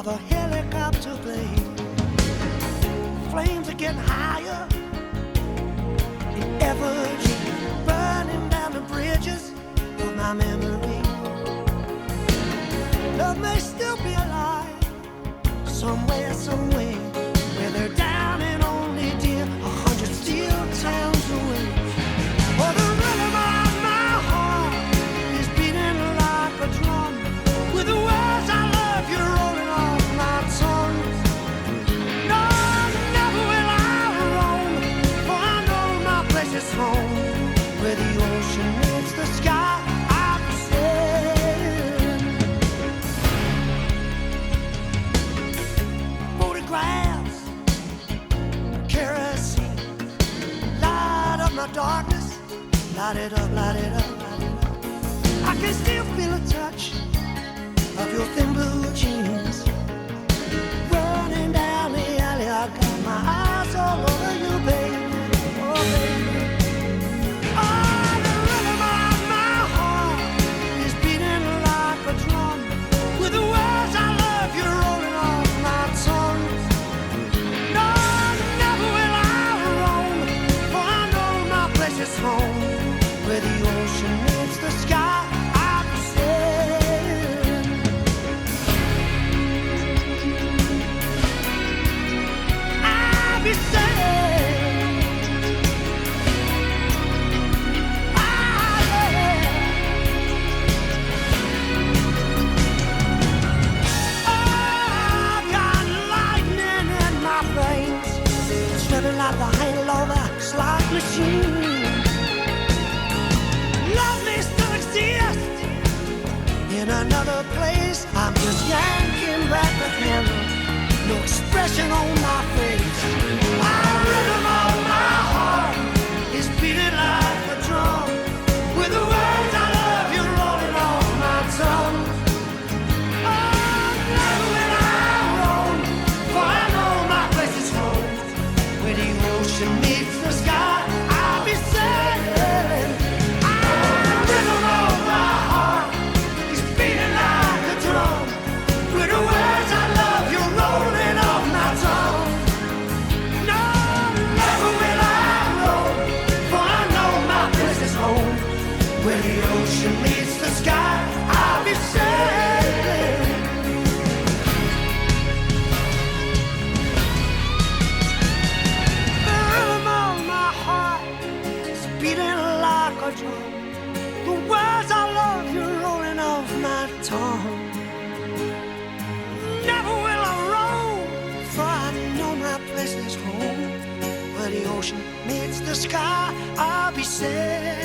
by the helicopter blade. Flames are getting higher in effigy, burning down the bridges of my memory. Love may still be alive somewhere, somewhere, where they're down and only dear 100 steel towns away. Oh, the rhythm of my heart is beating like a drum, with the words I love you rolling off my tongue. No, never will I roam, for I know my place is home, where the ocean meets the sky. I'll be sailing. Photographs, kerosene, light up my darkness, light it up, light it up, light it up. I can still feel a touch of your thin blue jeans running down the alley. I got my eyes all over you, baby. Oh, baby. Oh, the rhythm of my heart is beating like a drum, with the words I love you rolling off my tongue. No, never will I roam, for I know my place is home, where the ocean meets the sky. I'll be sailing. I'll be sailing. Ah, yeah. Oh, I've got lightning in my veins, swimming like the hangover slot machine. Love may still exist in another place. I'm just yanking back the handle, no expression on my face. The rhythm of my heart is beating like a drum, with the words I love you rolling off my tongue. Oh, never will I roam, for I know my place is home, where the ocean meets the sky. I'll be sailing. The rhythm of my heart is beating like a drum, with the words I love you rolling off my tongue. No, never will I roam, for I know my place is home, where the ocean meets the sky. I'll be sailing. The rhythm of my heart is beating like a drum, the words I love you rolling off my tongue. Never will I roam, for I know my place is home, where the ocean meets the sky. I'll be sailing.